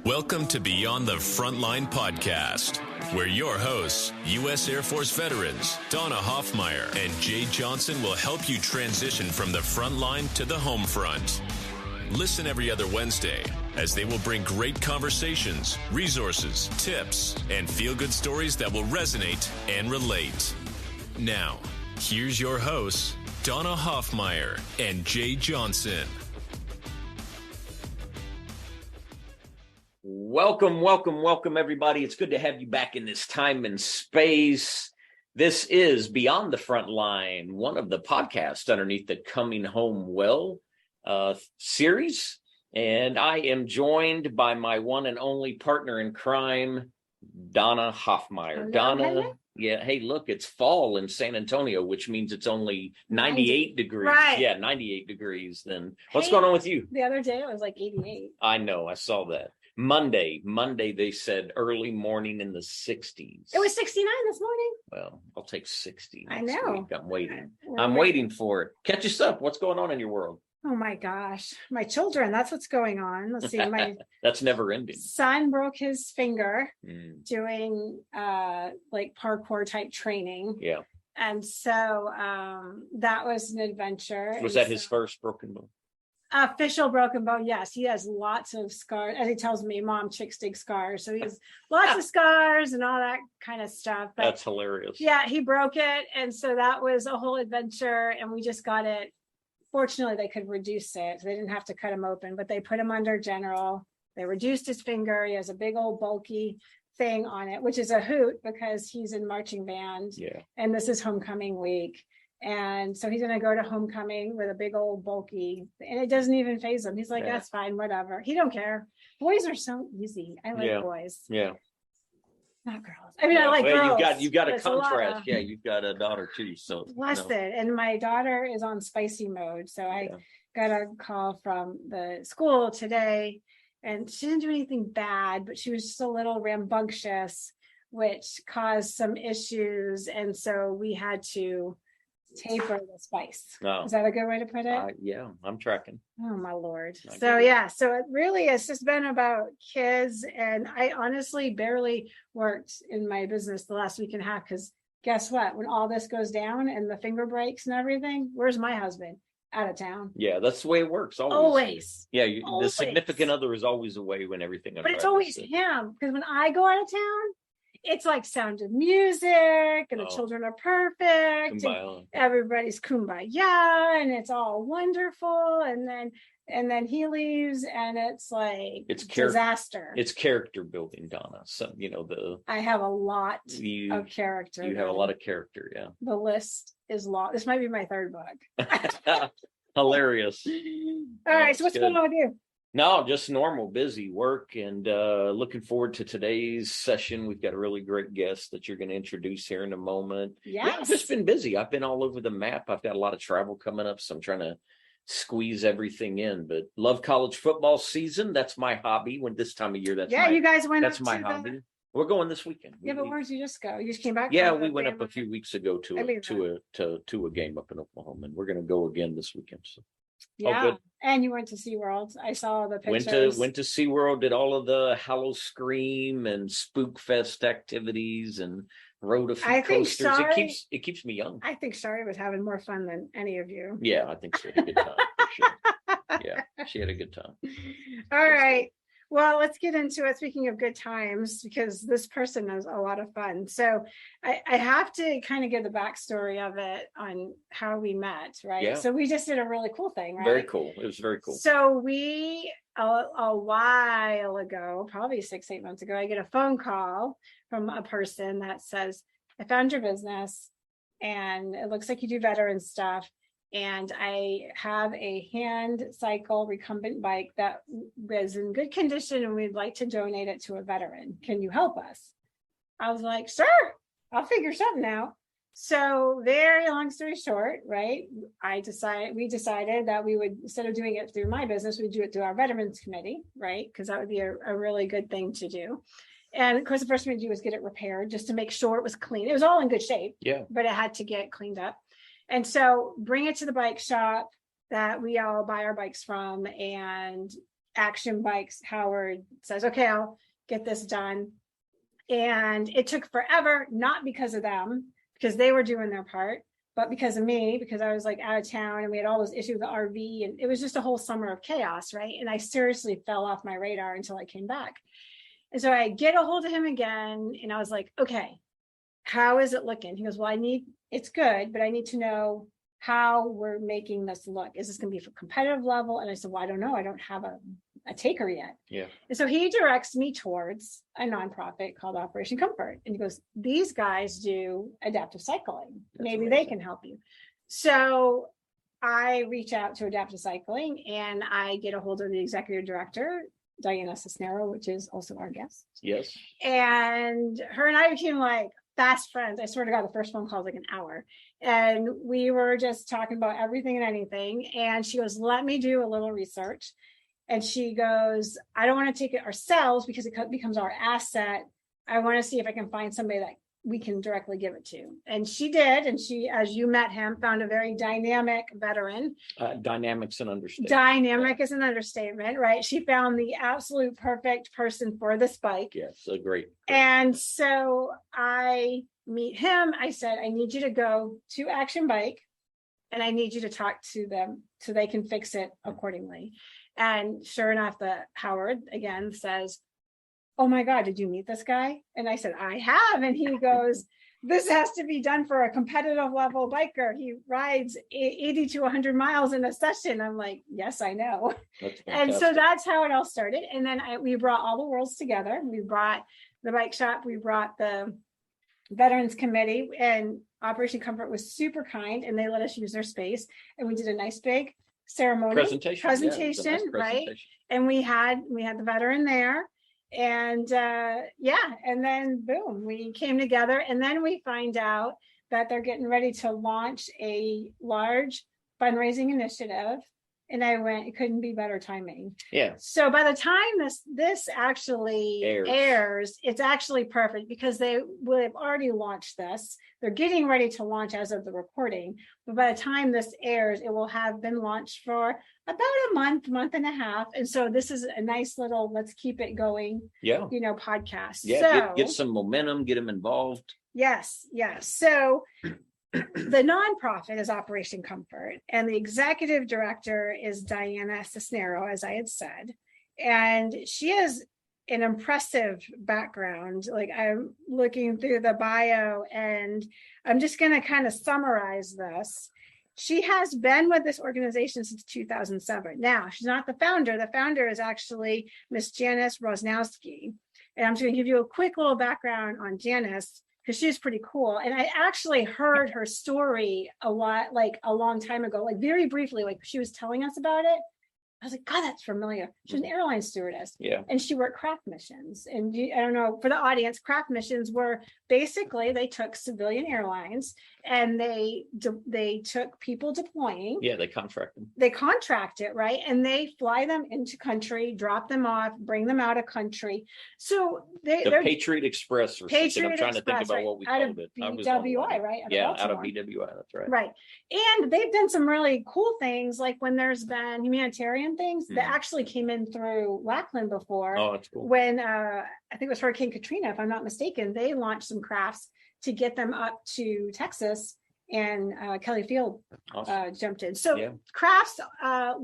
Welcome to Beyond the Frontline podcast, where your hosts, U.S. Air Force veterans Dianna Hoffmeyer and Jay Johnson, will help you transition from the front line to the home front. Listen every other Wednesday as they will bring great conversations, resources, tips, and feel-good stories that will resonate and relate. Now, here's your hosts, Dianna Hoffmeyer and Jay Johnson. Welcome, everybody. It's good to have you back in this time and space. This is Beyond the Frontline, one of the podcasts underneath the Coming Home Well series. And I am joined by my one and only partner in crime, Dianna Hoffmeyer. Dianna, yeah, hey, look, it's fall in San Antonio, which means it's only 98 degrees. Right. Yeah, 98 degrees. Then what's going on with you? The other day it was like 88. I know, I saw that. Monday, they said early morning in the 60s. It was 69 this morning. Well, I'll take 60 I next know. week. I'm waiting. I'm waiting for it. Catch us up. What's going on in your world? Oh my gosh. My children, that's what's going on. Let's see. My That's never ending. son broke his finger doing like parkour type training. Yeah. And so that was an adventure. Was that his first broken bone? Official broken bone, yes. He has lots of scars. As he tells me, Mom, chicks dig scars. So he has lots of scars and all that kind of stuff. But that's hilarious. yeah, he broke it. And so that was a whole adventure. And we just got it. Fortunately, they could reduce it. So they didn't have to cut him open, but they put him under general. They reduced his finger. He has a big old bulky thing on it, which is a hoot because he's in marching band. Yeah. And this is homecoming week. And so he's going to go to homecoming with a big old bulky, and it doesn't even faze him. He's like, that's fine, whatever. He don't care. Boys are so easy. I like boys. Yeah. Not girls. I mean, I like girls. You've got a contrast. You've got a daughter too. So blessed it. And my daughter is on spicy mode. So I got a call from the school today, and she didn't do anything bad, but she was just a little rambunctious, which caused some issues. And so we had to taper the spice. Is that a good way to put it? Yeah, I'm tracking. Oh my Lord. So it really has just been about kids, and I honestly barely worked in my business the last week and a half, because guess what? When all this goes down and the finger breaks and everything, where's my husband? Out of town. Yeah, that's the way it works. Always. Yeah, the significant other is always away when everything. But it's always him, because when I go out of town, it's like Sound of Music, and the children are perfect, and everybody's kumbaya, and it's all wonderful. And then he leaves, and it's like disaster. It's character building, Dianna. So I have a lot of character. You have a lot of character, yeah. The list is long. This might be my third book. Hilarious. All right, so what's going on with you? No, just normal, busy work, and looking forward to today's session. We've got a really great guest that you're going to introduce here in a moment. Yes. Yeah, I've just been busy. I've been all over the map. I've got a lot of travel coming up, so I'm trying to squeeze everything in. But love college football season. That's my hobby. When this time of year, you guys went. That's my hobby. We're going this weekend. But where'd you just go? You just came back? Yeah, we went up a few weeks ago to a game up in Oklahoma, and we're going to go again this weekend. So. Yeah, and you went to SeaWorld. I saw the pictures. Went to SeaWorld, did all of the Hallow Scream and Spook Fest activities, and rode a few coasters. It keeps me young. I think Shari was having more fun than any of you. Yeah, I think she had a good time. For sure. Yeah, she had a good time. All right. Well, let's get into it. Speaking of good times, because this person is a lot of fun. So I have to kind of give the backstory of it on how we met, right? Yeah. So we just did a really cool thing, right? Very cool. It was very cool. So we, a while ago, probably 6-8 months ago, I get a phone call from a person that says, I found your business and it looks like you do veteran stuff. And I have a hand cycle recumbent bike that was in good condition, and we'd like to donate it to a veteran. Can you help us? I was like, sure, I'll figure something out. So very long story short, right? We decided that we would, instead of doing it through my business, we'd do it through our veterans committee, right? Because that would be a really good thing to do. And of course, the first thing we do was get it repaired just to make sure it was clean. It was all in good shape, but it had to get cleaned up. And so bring it to the bike shop that we all buy our bikes from, and action bikes, Howard says, okay, I'll get this done. And it took forever, not because of them, because they were doing their part, but because of me, because I was like out of town and we had all those issues with the RV, and it was just a whole summer of chaos, right? And I seriously fell off my radar until I came back. And so I get a hold of him again, and I was like, okay, how is it looking? He goes, well, it's good, but I need to know how we're making this look. Is this going to be for competitive level? And I said, well, I don't know. I don't have a taker yet. Yeah. And so he directs me towards a nonprofit called Operation Comfort. And he goes, these guys do adaptive cycling. Maybe they can help you. So I reach out to Adaptive Cycling and I get a hold of the executive director, Dianna Sisnero, which is also our guest. Yes. And her and I became like fast friends. I swear to God, the first phone call was like an hour. And we were just talking about everything and anything. And she goes, let me do a little research. And she goes, I don't want to take it ourselves because it becomes our asset. I want to see if I can find somebody that we can directly give it to. And she did. And she, as you met him, found a very dynamic veteran. Dynamic's an understatement. Dynamic is an understatement, right? She found the absolute perfect person for this bike. Yes, a great. And so I meet him. I said, I need you to go to Action Bike and I need you to talk to them so they can fix it accordingly. And sure enough, the Howard again says, oh my God, did you meet this guy? And I said, I have. And he goes, this has to be done for a competitive level biker. He rides 80 to 100 miles in a session. I'm like, yes, I know. And so that's how it all started. And then we brought all the worlds together. We brought the bike shop. We brought the Veterans Committee, and Operation Comfort was super kind and they let us use their space. And we did a nice big ceremony presentation, yeah, right? And we had the veteran there, and and then boom, we came together. And then we find out that they're getting ready to launch a large fundraising initiative, and I went, it couldn't be better timing. Yeah. So by the time this actually airs, it's actually perfect because they will have already launched this. They're getting ready to launch as of the recording, but by the time this airs, it will have been launched for about a month and a half. And so this is a nice little, let's keep it going, podcast. Yeah, so, get some momentum, get them involved. Yes. So the nonprofit is Operation Comfort, and the executive director is Dianna Sisnero, as I had said. And she has an impressive background. Like, I'm looking through the bio, and I'm just going to kind of summarize this. She has been with this organization since 2007. Now, she's not the founder. The founder is actually Miss Janis Roznowski. And I'm just going to give you a quick little background on Janis, because she's pretty cool. And I actually heard her story a lot, like a long time ago, like very briefly, like she was telling us about it. I was like, God, that's familiar. She was an airline stewardess. Yeah. And she worked craft missions. And I don't know, for the audience, craft missions were basically, they took civilian airlines and they took people deploying. Yeah, they contract them. They contract it, right? And they fly them into country, drop them off, bring them out of country. So they're Patriot Express or something. I'm trying to think about what we called it. BWI, right? Out of BWI, that's right. Right. And they've done some really cool things, like when there's been humanitarian things that actually came in through Lackland before. Oh, that's cool. When I think it was Hurricane Katrina, if I'm not mistaken, they launched some crafts to get them up to Texas, and Kelly Field jumped in. So crafts, a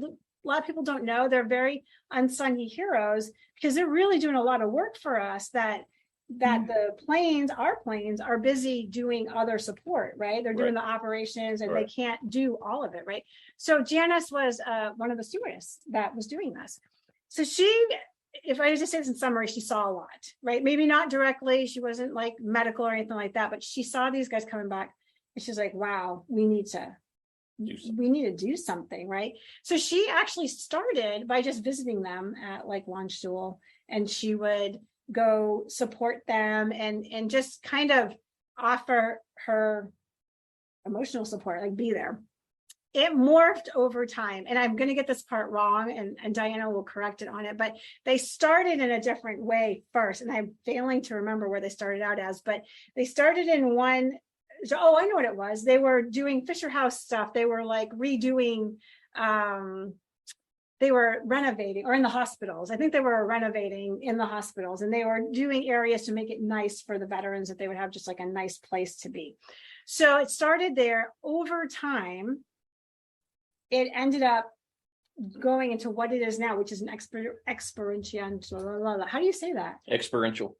lot of people don't know, they're very unsung heroes because they're really doing a lot of work for us that the planes, our planes, are busy doing other support, right? They're doing the operations and they can't do all of it, right? So Janice was one of the stewardess that was doing this. So she, if I just say this in summary, she saw a lot, right? Maybe not directly, she wasn't like medical or anything like that, but she saw these guys coming back and she's like, wow, we need to do something, right? So she actually started by just visiting them at like Landstuhl, and she would go support them and just kind of offer her emotional support, like be there. It morphed over time, and I'm going to get this part wrong, and Dianna will correct it on it, but they started in a different way first, and I'm failing to remember where they started out as, but they started in one. Oh, I know what it was. They were doing Fisher House stuff. They were like redoing they were renovating, or in the hospitals. I think they were renovating in the hospitals, and they were doing areas to make it nice for the veterans, that they would have just like a nice place to be. So it started there. Over time, it ended up going into what it is now, which is an experiential, how do you say that? Experiential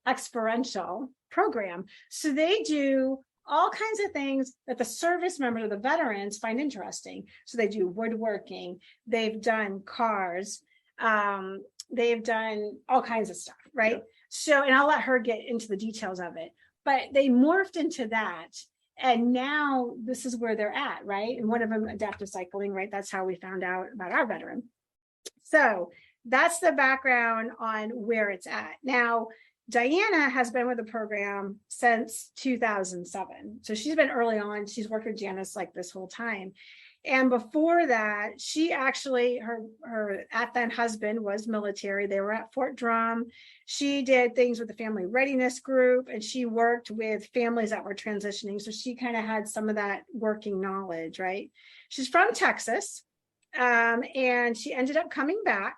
program. So they do all kinds of things that the service members or the veterans find interesting. So they do woodworking, they've done cars, they've done all kinds of stuff, right? Yeah. So, and I'll let her get into the details of it, but they morphed into that. And now this is where they're at, right? And one of them, adaptive cycling, right? That's how we found out about our veteran. So that's the background on where it's at. Now, Dianna has been with the program since 2007. So she's been early on. She's worked with Janis like this whole time. And before that, she actually, her then husband was military. They were at Fort Drum. She did things with the family readiness group, and she worked with families that were transitioning. So she kind of had some of that working knowledge, right? She's from Texas, and she ended up coming back,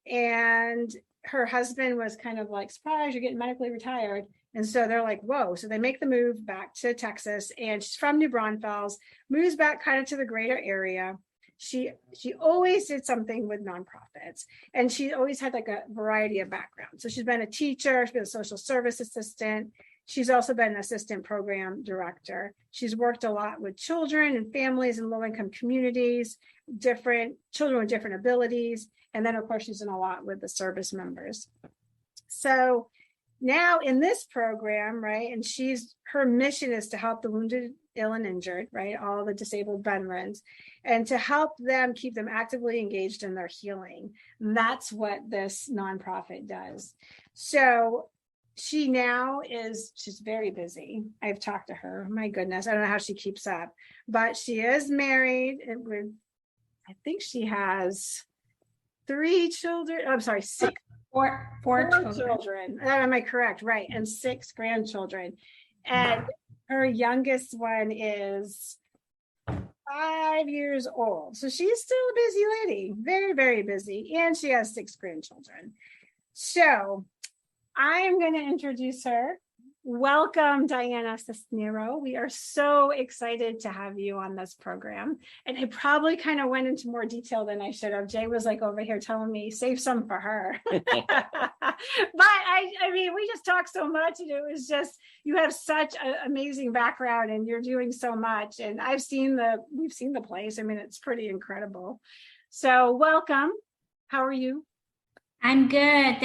and her husband was kind of like, surprise, you're getting medically retired. And so they're like, whoa. So they make the move back to Texas, and she's from New Braunfels, moves back kind of to the greater area. She always did something with nonprofits, and she always had like a variety of backgrounds. So she's been a teacher, she's been a social service assistant. She's also been an assistant program director. She's worked a lot with children and families in low-income communities, different children with different abilities. And then, of course, she's done a lot with the service members. So now in this program, right, and her mission is to help the wounded, ill, and injured, right, all the disabled veterans, and to help them, keep them actively engaged in their healing. And that's what this nonprofit does. So she's very busy. I've talked to her. My goodness, I don't know how she keeps up, but she is married with, I think she has 3 children. I'm sorry, 6. Four children. Am I correct? Right. And 6 grandchildren. And her youngest one is 5 years old. So she's still a busy lady, very, very busy. And she has 6 grandchildren. So I am going to introduce her. Welcome, Dianna Sisnero. We are so excited to have you on this program. And I probably kind of went into more detail than I should have. Jay was like over here telling me, save some for her. But I mean, we just talked so much, and it was just, you have such an amazing background, and you're doing so much. And we've seen the place. I mean, it's pretty incredible. So welcome. How are you? I'm good.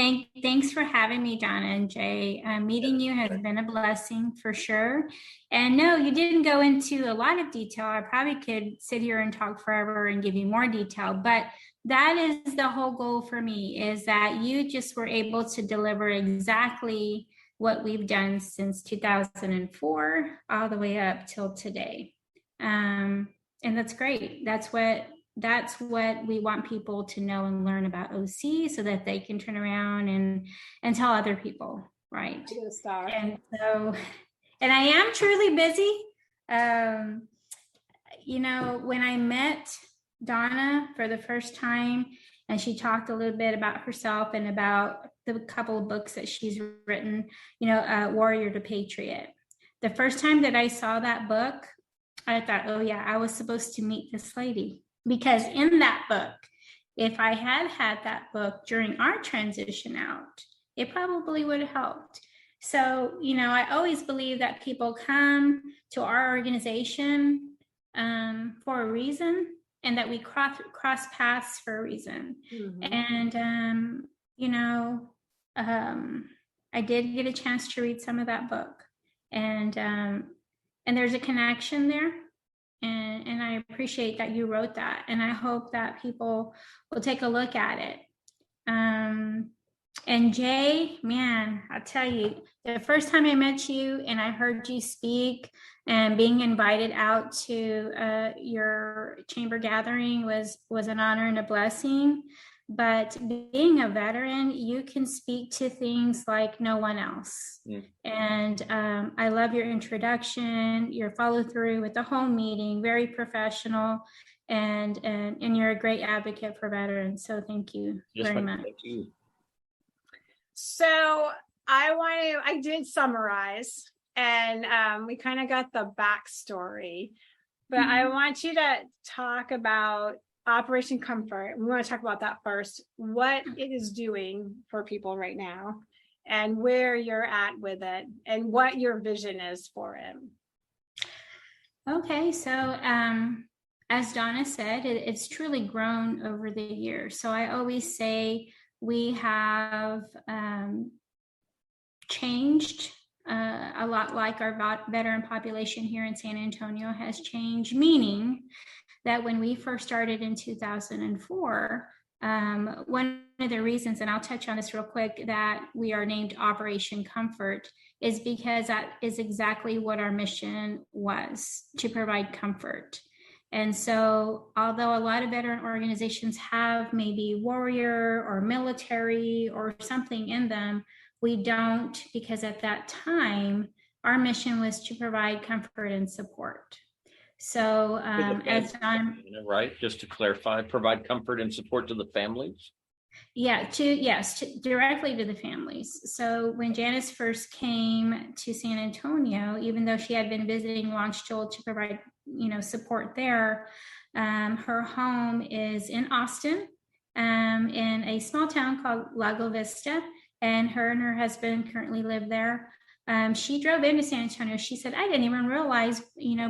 Thanks for having me, Donna and Jay. Meeting you has been a blessing for sure. And no, you didn't go into a lot of detail. I probably could sit here and talk forever and give you more detail, but that is the whole goal for me, is that you just were able to deliver exactly what we've done since 2004 all the way up till today. And that's great. That's what we want people to know and learn about OC, so that they can turn around and tell other people, right? And so, and I am truly busy. When I met Donna for the first time, and she talked a little bit about herself and about the couple of books that she's written, Warrior to Patriot. The first time that I saw that book, I thought, oh yeah, I was supposed to meet this lady. Because in that book, if I had that book during our transition out, it probably would have helped. So, I always believe that people come to our organization for a reason, and that we cross paths for a reason. Mm-hmm. And, I did get a chance to read some of that book, and there's a connection there. And I appreciate that you wrote that. And I hope that people will take a look at it. And Jay, man, I'll tell you, the first time I met you and I heard you speak, and being invited out to your chamber gathering was an honor and a blessing. But being a veteran, you can speak to things like no one else. Mm. And I love your introduction, your follow through with the home meeting, very professional. and you're a great advocate for veterans. So thank you very much. Thank you. So I did summarize, and we kind of got the backstory, but I want you to talk about Operation Comfort. We want to talk about that first, what it is doing for people right now and where you're at with it and what your vision is for it. Okay, so as Donna said, it's truly grown over the years. So I always say we have changed a lot, like our veteran population here in San Antonio has changed, meaning that when we first started in 2004, one of the reasons, and I'll touch on this real quick, that we are named Operation Comfort is because that is exactly what our mission was, to provide comfort. And so although a lot of veteran organizations have maybe warrior or military or something in them, we don't, because at that time, our mission was to provide comfort and support. So as I'm right, just to clarify, provide comfort and support to the families. Yeah, directly to the families. So when Janis first came to San Antonio, even though she had been visiting Landstuhl to provide, support there, her home is in Austin, in a small town called Lago Vista, and her husband currently live there. She drove into San Antonio. She said, I didn't even realize,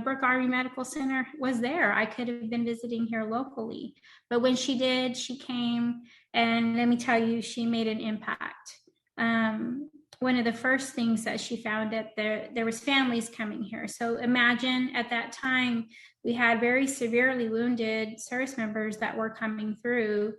Brooke Army Medical Center was there. I could have been visiting here locally. But when she did, she came, and let me tell you, she made an impact. One of the first things that she found that there was families coming here. So imagine at that time, we had very severely wounded service members that were coming through.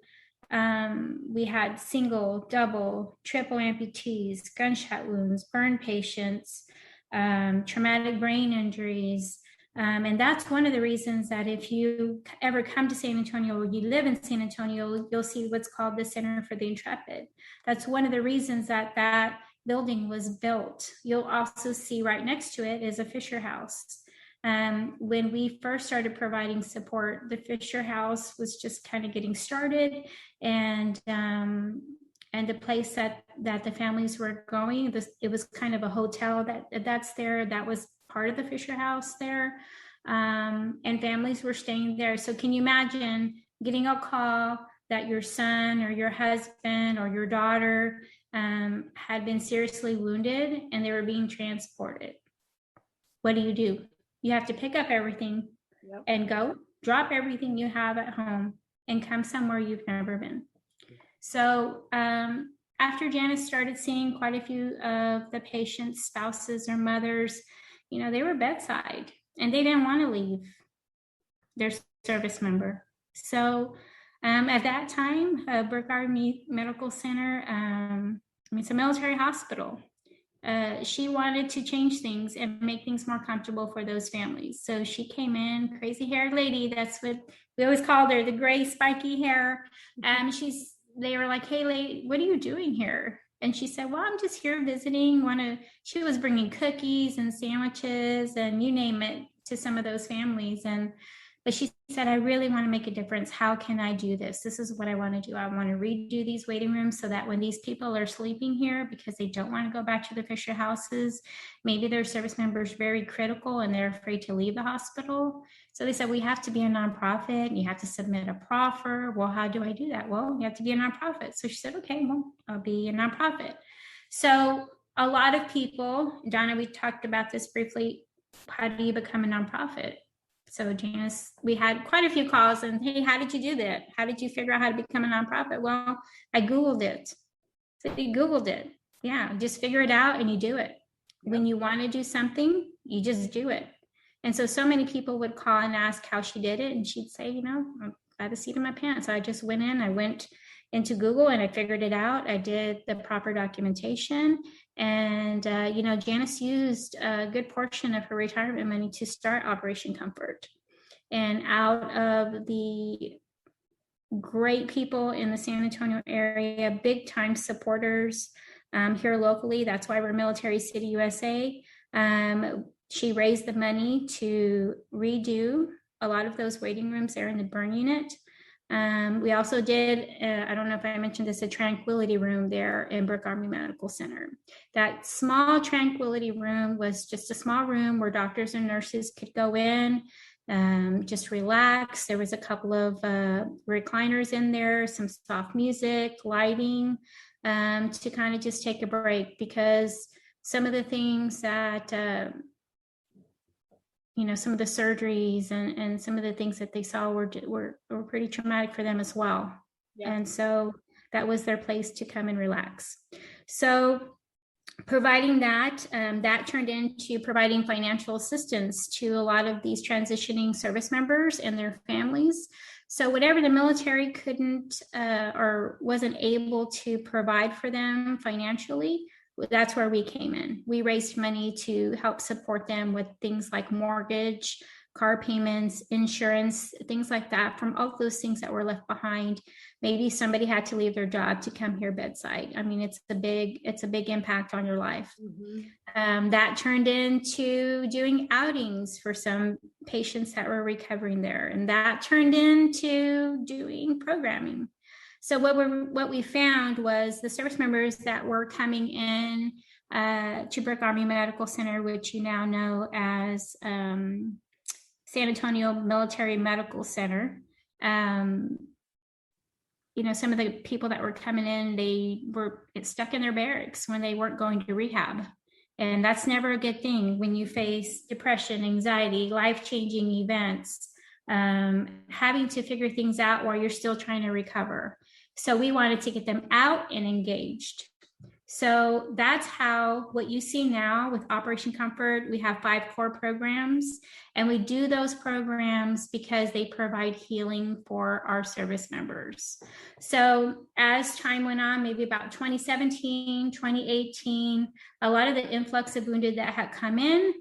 We had single, double, triple amputees, gunshot wounds, burn patients, traumatic brain injuries. And that's one of the reasons that if you ever come to San Antonio or you live in San Antonio, you'll see what's called the Center for the Intrepid. That's one of the reasons that building was built. You'll also see right next to it is a Fisher House. When we first started providing support, the Fisher House was just kind of getting started, and the place that the families were going, it was kind of a hotel that's there. That was part of the Fisher House there, and families were staying there. So can you imagine getting a call that your son or your husband or your daughter had been seriously wounded and they were being transported? What do? You have to pick up everything and go drop everything you have at home and come somewhere you've never been. So after Janis started seeing quite a few of the patients' spouses or mothers, they were bedside and they didn't want to leave their service member. So at that time, Brooke Army Medical Center, it's a military hospital. She wanted to change things and make things more comfortable for those families. So she came in, crazy haired lady. That's what we always called her, the gray spiky hair. They were like, hey, lady, what are you doing here? And she said, well, I'm just here visiting. She was bringing cookies and sandwiches and you name it to some of those families. But she said, I really want to make a difference. How can I do this? This is what I want to do. I want to redo these waiting rooms so that when these people are sleeping here because they don't want to go back to the Fisher houses, maybe their service members very critical and they're afraid to leave the hospital. So they said, we have to be a nonprofit and you have to submit a proffer. Well, how do I do that? Well, you have to be a nonprofit. So she said, okay, well, I'll be a nonprofit. So a lot of people, Donna, we talked about this briefly. How do you become a nonprofit? So Janis, we had quite a few calls and, hey, how did you do that? How did you figure out how to become a nonprofit? Well, I Googled it. So you Googled it. Yeah, just figure it out and you do it. When you want to do something, you just do it. And so many people would call and ask how she did it. And she'd say, I got a seat in my pants. So I just went into Google and I figured it out. I did the proper documentation. And, Janis used a good portion of her retirement money to start Operation Comfort. And out of the great people in the San Antonio area, big time supporters here locally, that's why we're Military City, USA. She raised the money to redo a lot of those waiting rooms there in the burn unit. We also did, I don't know if I mentioned this, a tranquility room there in Brooke Army Medical Center. That small tranquility room was just a small room where doctors and nurses could go in, just relax. There was a couple of recliners in there, some soft music, lighting, to kind of just take a break, because some of the things that, some of the surgeries and some of the things that they saw were pretty traumatic for them as well. Yeah. And so that was their place to come and relax. So providing that, that turned into providing financial assistance to a lot of these transitioning service members and their families. So whatever the military couldn't or wasn't able to provide for them financially, that's where we came in. We raised money to help support them with things like mortgage, car payments, insurance, things like that, from all of those things that were left behind. Maybe somebody had to leave their job to come here bedside. I mean, it's a big impact on your life. Mm-hmm. That turned into doing outings for some patients that were recovering there. And that turned into doing programming. So what we found was the service members that were coming in to Brooke Army Medical Center, which you now know as San Antonio Military Medical Center. Some of the people that were coming in, they were stuck in their barracks when they weren't going to rehab. And that's never a good thing when you face depression, anxiety, life-changing events, having to figure things out while you're still trying to recover. So we wanted to get them out and engaged. So that's how what you see now with Operation Comfort, we have 5 core programs, and we do those programs because they provide healing for our service members. So as time went on, maybe about 2017, 2018, a lot of the influx of wounded that had come in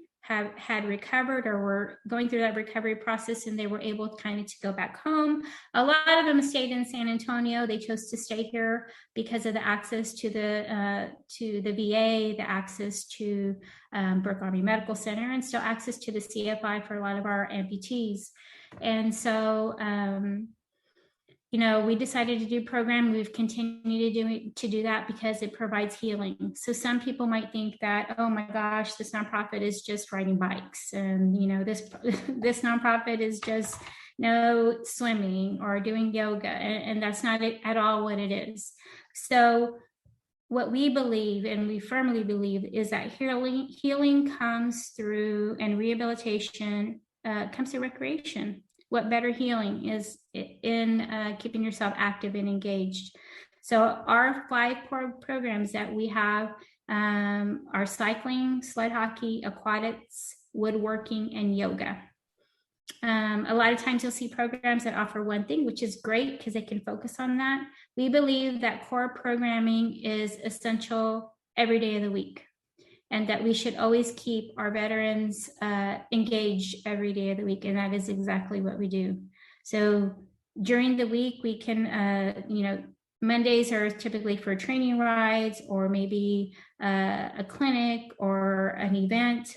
had recovered or were going through that recovery process, and they were able kind of to go back home. A lot of them stayed in San Antonio. They chose to stay here because of the access to the VA, the access to Brooke Army Medical Center, and still access to the CFI for a lot of our amputees. And so, we decided to do program. We've continued to do that because it provides healing. So some people might think that, oh my gosh, this nonprofit is just riding bikes, and this nonprofit is just swimming or doing yoga, and that's not at all what it is. So what we believe, and we firmly believe, is that healing comes through, and rehabilitation comes through recreation. What better healing is in keeping yourself active and engaged. So our 5 core programs that we have are cycling, sled hockey, aquatics, woodworking, and yoga. A lot of times you'll see programs that offer one thing, which is great because they can focus on that. We believe that core programming is essential every day of the week, and that we should always keep our veterans engaged every day of the week. And that is exactly what we do. So during the week, we can, Mondays are typically for training rides, or maybe a clinic or an event.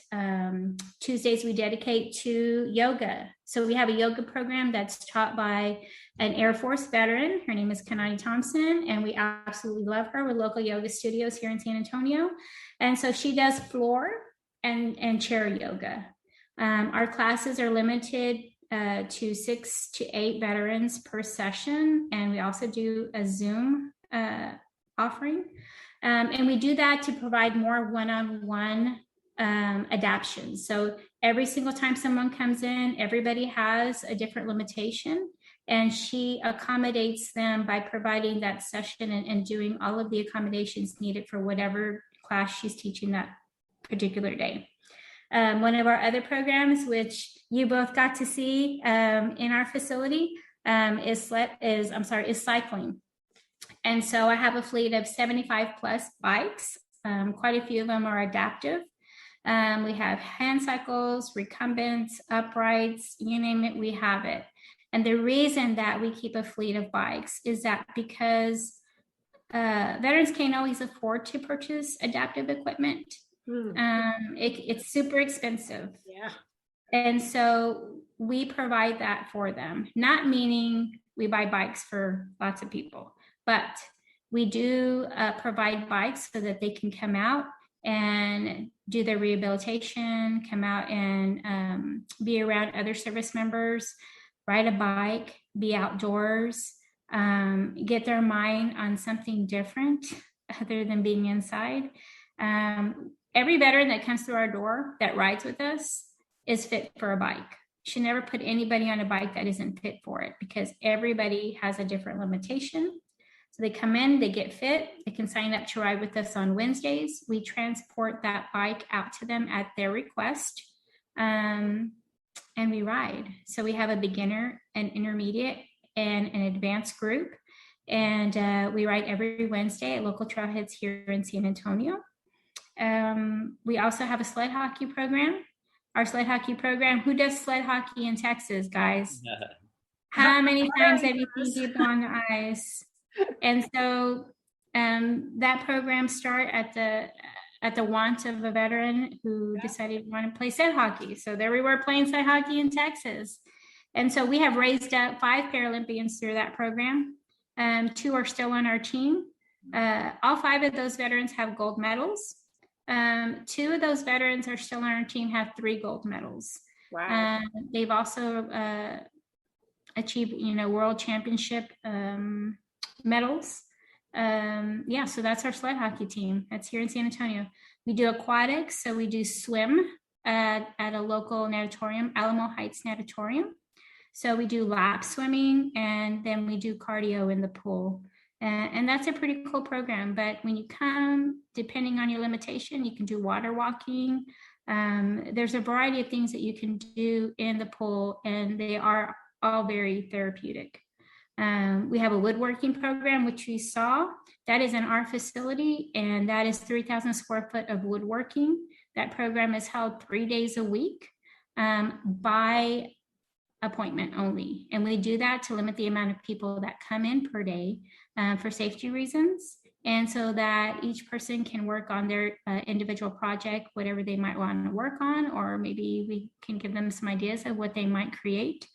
Tuesdays we dedicate to yoga. So we have a yoga program that's taught by an Air Force veteran. Her name is Kanani Thompson, and we absolutely love her. We're local yoga studios here in San Antonio. And so she does floor and chair yoga. Our classes are limited to 6 to 8 veterans per session. And we also do a Zoom offering. And we do that to provide more one-on-one adaptions. So every single time someone comes in, everybody has a different limitation, and she accommodates them by providing that session and doing all of the accommodations needed for whatever class she's teaching that particular day. One of our other programs, which you both got to see in our facility, is cycling. And so I have a fleet of 75 plus bikes. Quite a few of them are adaptive. We have hand cycles, recumbents, uprights, you name it, we have it. And the reason that we keep a fleet of bikes is that because veterans can't always afford to purchase adaptive equipment. It's super expensive. Yeah. And so we provide that for them, not meaning we buy bikes for lots of people, but we do provide bikes so that they can come out and do their rehabilitation, come out and be around other service members, ride a bike, be outdoors, get their mind on something different other than being inside. Every veteran that comes through our door that rides with us is fit for a bike. Should never put anybody on a bike that isn't fit for it, because everybody has a different limitation. So they come in, they get fit, they can sign up to ride with us on Wednesdays. We transport that bike out to them at their request, and we ride. So we have a beginner, an intermediate, and an advanced group. And we ride every Wednesday at local trailheads here in San Antonio. We also have a sled hockey program. Our sled hockey program, who does sled hockey in Texas, guys? How many times have you seen people on the ice? And so that program started at the want of a veteran who decided to want to play sled hockey. So there we were playing sled hockey in Texas. And so we have raised up 5 Paralympians through that program. 2 are still on our team. All 5 of those veterans have gold medals. 2 of those veterans are still on our team, have 3 gold medals. Wow. They've also achieved, world championship medals. So that's our sled hockey team. That's here in San Antonio. We do aquatics, so we do swim at a local natatorium, Alamo Heights Natatorium. So we do lap swimming, and then we do cardio in the pool. And that's a pretty cool program. But when you come, depending on your limitation, you can do water walking. There's a variety of things that you can do in the pool, and they are all very therapeutic. We have a woodworking program, which you saw. That is in our facility, and that is 3,000 square foot of woodworking. That program is held 3 days a week by appointment only. And we do that to limit the amount of people that come in per day for safety reasons. And so that each person can work on their individual project, whatever they might want to work on, or maybe we can give them some ideas of what they might create.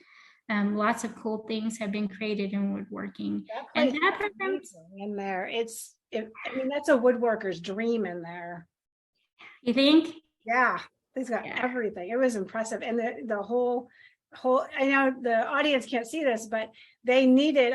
Lots of cool things have been created in woodworking. And that program in there, that's a woodworker's dream in there. You think? Yeah, it's got everything. It was impressive. And the whole, I know the audience can't see this, but they needed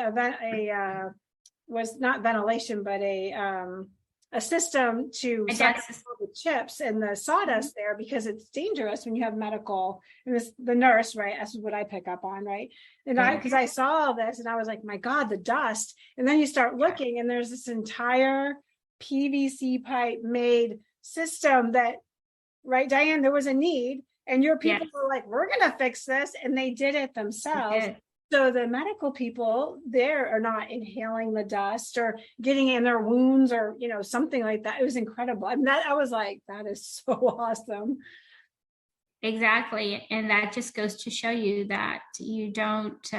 was not ventilation, but a system to the chips and the sawdust there, because it's dangerous when you have medical. And the nurse, right? That's what I pick up on, right? And because I saw all this and I was like, my God, the dust. And then you start looking, and there's this entire PVC pipe made system that, right, Diane, there was a need, and your people were like, we're going to fix this. And they did it themselves. So the medical people there are not inhaling the dust or getting in their wounds or, something like that. It was incredible. I was like, that is so awesome. Exactly. And that just goes to show you that you don't,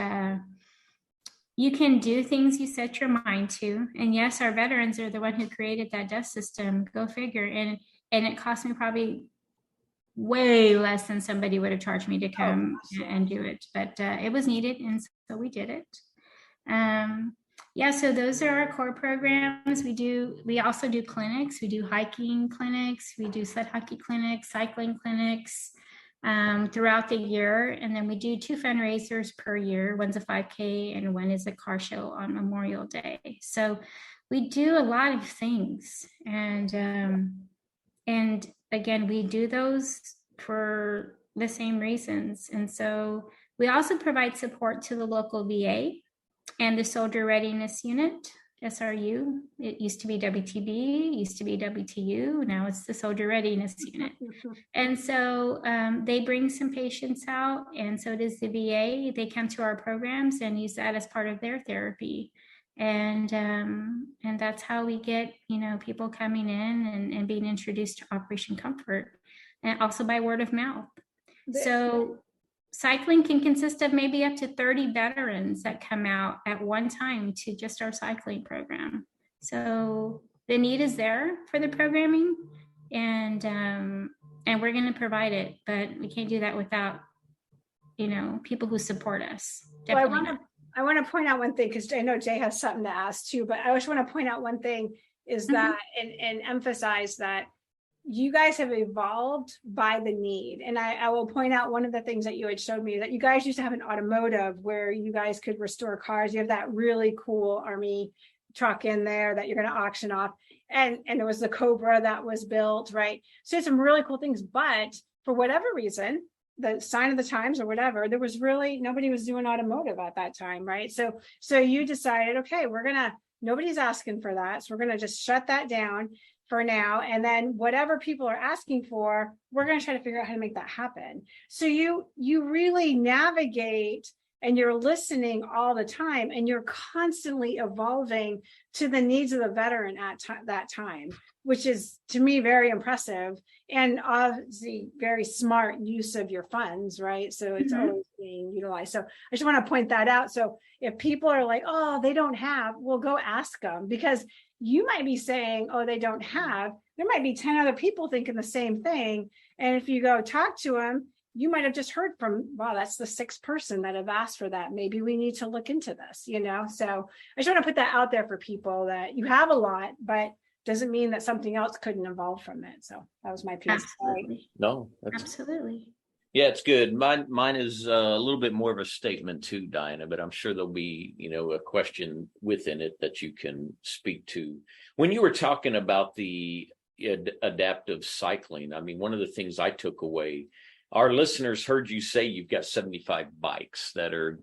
you can do things you set your mind to. And yes, our veterans are the one who created that dust system. Go figure. And it cost me probably way less than somebody would have charged me to come and do it, but it was needed, and so we did it. So those are our core programs. We also do clinics. We do hiking clinics, we do sled hockey clinics, cycling clinics throughout the year, and then we do 2 fundraisers per year. One's a 5K and one is a car show on Memorial Day. So we do a lot of things, and again, we do those for the same reasons. And so we also provide support to the local VA and the Soldier Readiness Unit, SRU. It used to be WTB, used to be WTU. Now it's the Soldier Readiness Unit. And so they bring some patients out, and so does the VA. They come to our programs and use that as part of their therapy. And that's how we get, people coming in and being introduced to Operation Comfort, and also by word of mouth. So cycling can consist of maybe up to 30 veterans that come out at one time to just our cycling program. So the need is there for the programming, and we're going to provide it, but we can't do that without people who support us. Well, Definitely. I want to point out one thing, because I know Jay has something to ask too, but I just want to point out one thing is that, and emphasize that you guys have evolved by the need. And I will point out one of the things that you had showed me, that you guys used to have an automotive where you guys could restore cars. You have that really cool Army truck in there that you're going to auction off. And there was the Cobra that was built, right? So it's some really cool things, but for whatever reason, the sign of the times or whatever, there was really, nobody was doing automotive at that time, right? So you decided, okay, nobody's asking for that. So we're going to just shut that down for now. And then whatever people are asking for, we're going to try to figure out how to make that happen. So you really navigate, and you're listening all the time, and you're constantly evolving to the needs of the veteran at that time, which is, to me, very impressive, and obviously very smart use of your funds, right? So it's always being utilized. So I just want to point that out. So if people are like, oh, they don't have, well, go ask them, because you might be saying, oh, they don't have, there might be 10 other people thinking the same thing. And if you go talk to them, you might have just heard from, wow, that's the 6th person that have asked for that. Maybe we need to look into this, So I just want to put that out there for people, that you have a lot, but doesn't mean that something else couldn't evolve from it. So that was my piece. Absolutely. No, Absolutely. Yeah, it's good. Mine is a little bit more of a statement too, Dianna, but I'm sure there'll be, a question within it that you can speak to. When you were talking about the adaptive cycling, I mean, one of the things I took away, our listeners heard you say you've got 75 bikes that are,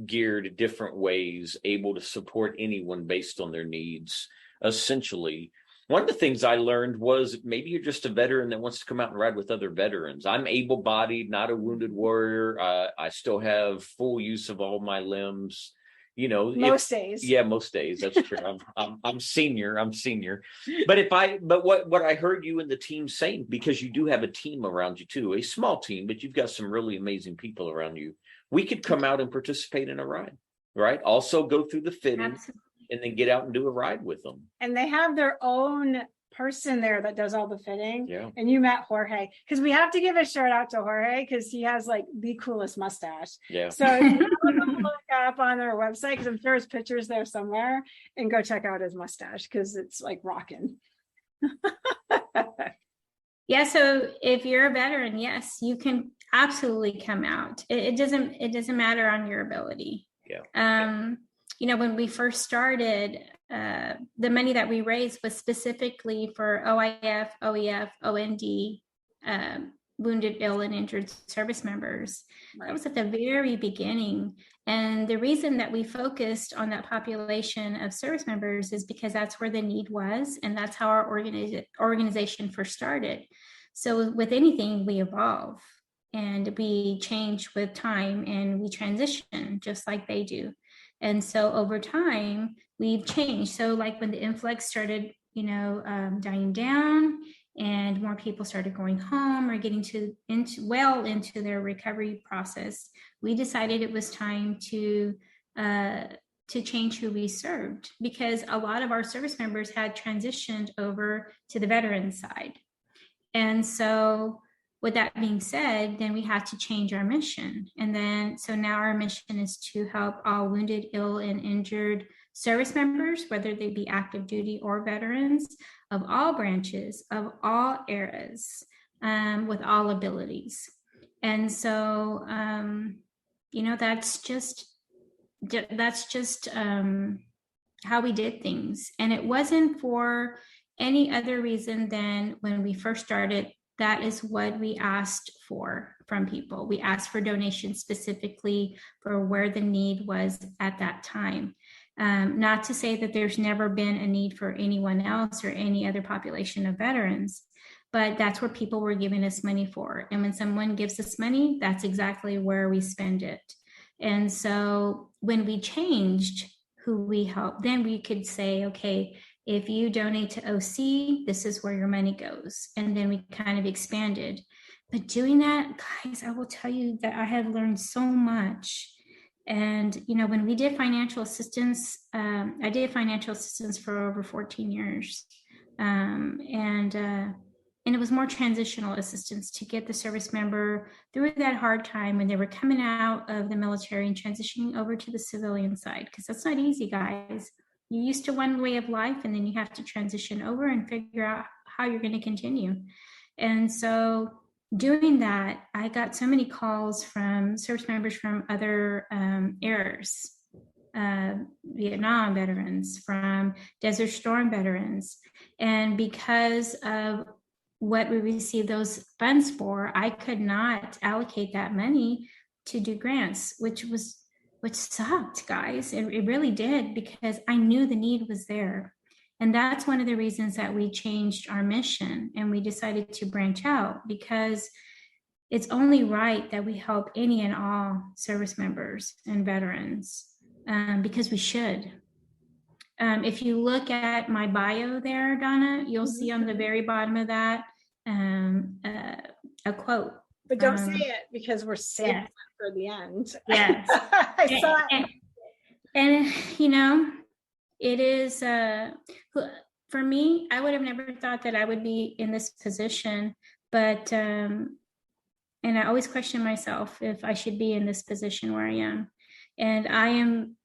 geared different ways, able to support anyone based on their needs, essentially. One of the things I learned was maybe you're just a veteran that wants to come out and ride with other veterans. I'm able-bodied, not a wounded warrior. I still have full use of all my limbs. Most days. Yeah, most days. That's true. I'm senior. But what I heard you and the team saying, because you do have a team around you too, a small team, but you've got some really amazing people around you. We could come out and participate in a ride, right? Also go through the fitting. Absolutely. And then get out and do a ride with them. And they have their own person there that does all the fitting. Yeah. And you met Jorge, because we have to give a shout out to Jorge, because he has like the coolest mustache. Yeah. So look up on their website, because I'm sure his picture's there somewhere, and go check out his mustache, because it's like rocking. Yeah. So if you're a veteran, yes, you can absolutely come out. It doesn't matter on your ability. Yeah. When we first started, the money that we raised was specifically for OIF, OEF, OND, wounded, ill, and injured service members. Right. That was at the very beginning. And the reason that we focused on that population of service members is because that's where the need was. And that's how our organization first started. So with anything, we evolve and we change with time, and we transition just like they do. And so over time, we've changed. So like when the influx started, dying down, and more people started going home or getting into their recovery process, we decided it was time to change who we served, because a lot of our service members had transitioned over to the veteran side. And so with that being said, then we had to change our mission. And so now our mission is to help all wounded, ill, and injured service members, whether they be active duty or veterans, of all branches, of all eras, with all abilities. And so, that's just how we did things. And it wasn't for any other reason than when we first started. That is what we asked for from people. We asked for donations specifically for where the need was at that time. Not to say that there's never been a need for anyone else or any other population of veterans, but that's where people were giving us money for. And when someone gives us money, that's exactly where we spend it. And so when we changed who we helped, then we could say, okay, if you donate to OC, this is where your money goes. And then we kind of expanded. But doing that, guys, I will tell you that I have learned so much. And, when we did financial assistance, I did financial assistance for over 14 years. and it was more transitional assistance to get the service member through that hard time when they were coming out of the military and transitioning over to the civilian side, because that's not easy, guys. You're used to one way of life, and then you have to transition over and figure out how you're going to continue. And so doing that, I got so many calls from service members from other eras, Vietnam veterans, from Desert Storm veterans. And because of what we received those funds for, I could not allocate that money to do grants, which sucked, guys. It really did, because I knew the need was there. And that's one of the reasons that we changed our mission and we decided to branch out, because it's only right that we help any and all service members and veterans, because we should. If you look at my bio there, Donna, you'll see on the very bottom of that a quote. But don't say it, because we're saving it for the end. Yes. I saw it. And you know, it is, for me, I would have never thought that I would be in this position, but, and I always question myself if I should be in this position where I am. And I'm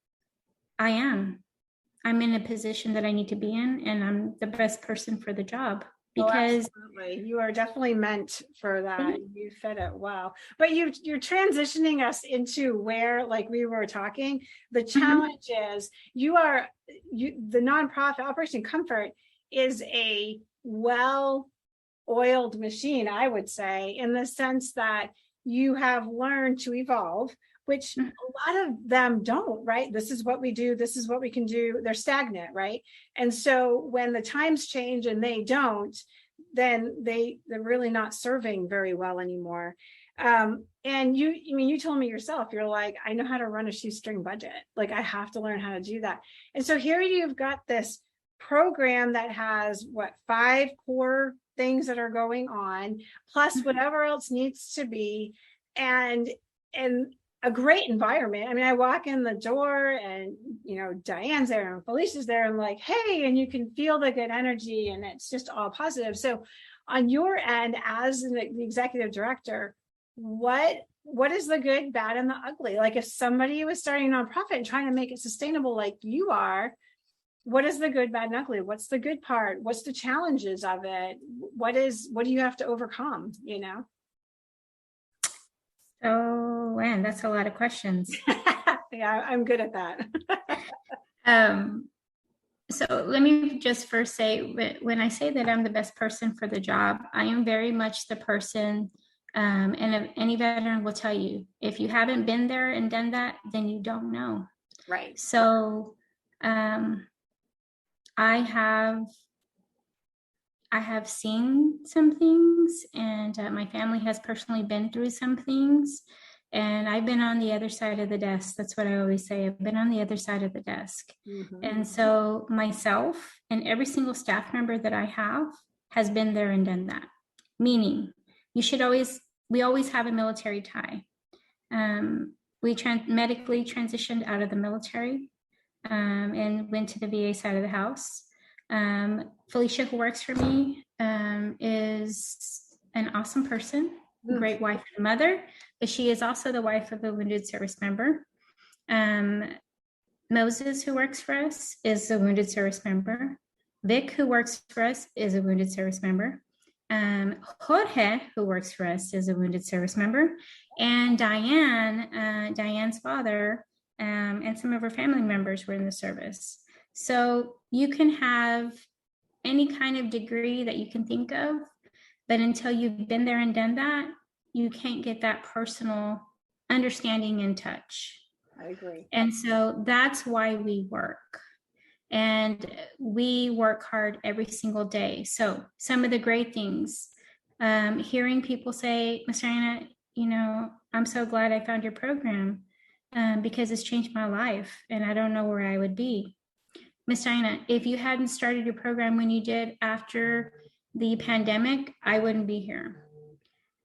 in a position that I need to be in, and I'm the best person for the job. Because absolutely. You are definitely meant for that. You fit it well. But you're transitioning us into where, like we were talking, the challenge is the nonprofit Operation Comfort is a well-oiled machine, I would say, in the sense that you have learned to evolve, which a lot of them don't, right? This is what we do. This is what we can do. They're stagnant, right? And so when the times change and they don't, then they're really not serving very well anymore. And you told me yourself, you're like, I know how to run a shoestring budget. Like, I have to learn how to do that. And so here you've got this program that has 5 core things that are going on, plus whatever else needs to be, and a great environment. I mean, I walk in the door and, Diane's there and Felicia's there, and like, hey, and you can feel the good energy, and it's just all positive. So on your end, as the executive director, what is the good, bad, and the ugly? Like, if somebody was starting a nonprofit and trying to make it sustainable like you are, what is the good, bad, and ugly? What's the good part? What's the challenges of it? What do you have to overcome, Oh, man, that's a lot of questions. Yeah, I'm good at that. So let me just first say, when I say that I'm the best person for the job, I am very much the person, and any veteran will tell you, if you haven't been there and done that, then you don't know. Right. So I have seen some things, and my family has personally been through some things, and I've been on the other side of the desk. That's what I always say. I've been on the other side of the desk. Mm-hmm. And so myself and every single staff member that I have has been there and done that. Meaning, we always have a military tie. We medically transitioned out of the military and went to the VA side of the house. Felicia, who works for me, is an awesome person, great wife and mother, but she is also the wife of a wounded service member. Moses, who works for us, is a wounded service member. Vic, who works for us, is a wounded service member. Jorge, who works for us, is a wounded service member. And Diane's father, and some of her family members were in the service. So you can have any kind of degree that you can think of, but until you've been there and done that, you can't get that personal understanding and touch. I agree. And so that's why we work. And we work hard every single day. So some of the great things, hearing people say, Ms. Dianna, I'm so glad I found your program because it's changed my life and I don't know where I would be. Ms. Dianna, if you hadn't started your program when you did after the pandemic, I wouldn't be here.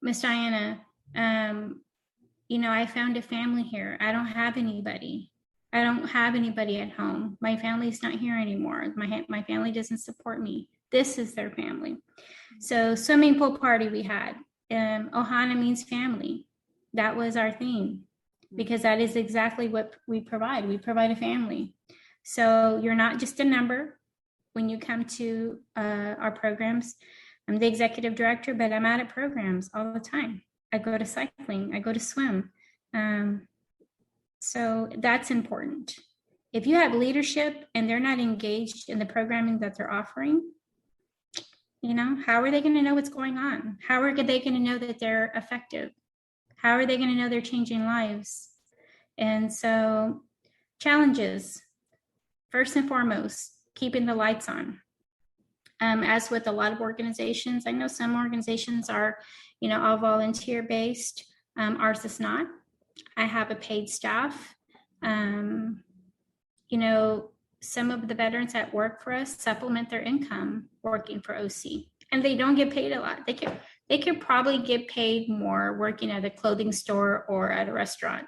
Ms. Dianna, I found a family here. I don't have anybody. I don't have anybody at home. My family's not here anymore. My family doesn't support me. This is their family. So swimming pool party we had. Ohana means family. That was our theme, because that is exactly what we provide. We provide a family. So you're not just a number when you come to our programs. I'm the executive director, but I'm out at programs all the time. I go to cycling, I go to swim. So that's important. If you have leadership and they're not engaged in the programming that they're offering, how are they going to know what's going on? How are they going to know that they're effective? How are they going to know they're changing lives? And so challenges, first and foremost, keeping the lights on. As with a lot of organizations, I know some organizations are, all volunteer based. Ours is not. I have a paid staff. Some of the veterans that work for us supplement their income working for OC, and they don't get paid a lot. They could probably get paid more working at a clothing store or at a restaurant.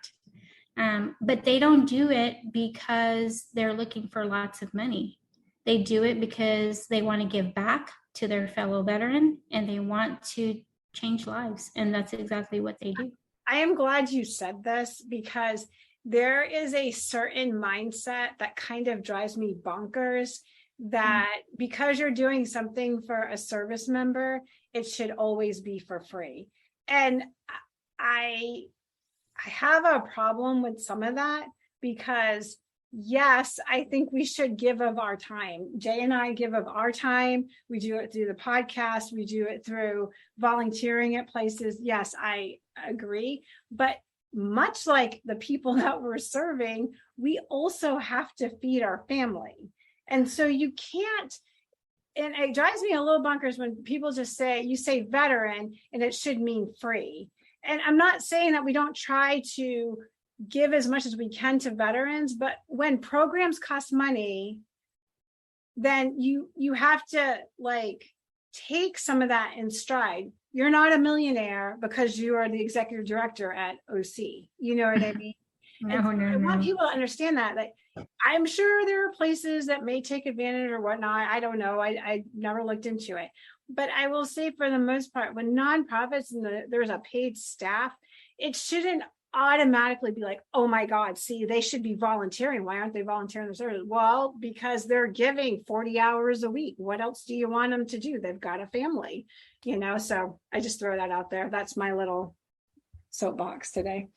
But they don't do it because they're looking for lots of money. They do it because they want to give back to their fellow veteran and they want to change lives. And that's exactly what they do. I am glad you said this, because there is a certain mindset that kind of drives me bonkers, that because you're doing something for a service member, it should always be for free. And I have a problem with some of that, because yes, I think we should give of our time. Jay and I give of our time. We do it through the podcast. We do it through volunteering at places. Yes, I agree. But much like the people that we're serving, we also have to feed our family. And so you can't, and it drives me a little bonkers when people just say, you say veteran, and it should mean free. And I'm not saying that we don't try to give as much as we can to veterans, but when programs cost money, then you have to take some of that in stride. You're not a millionaire because you are the executive director at OC. You know what I mean? No. I want people to understand that. I'm sure there are places that may take advantage or whatnot. I don't know. I never looked into it. But I will say, for the most part, when nonprofits and there's a paid staff, it shouldn't automatically be like, oh my God, see, they should be volunteering. Why aren't they volunteering their service? Well, because they're giving 40 hours a week. What else do you want them to do? They've got a family, so I just throw that out there. That's my little soapbox today.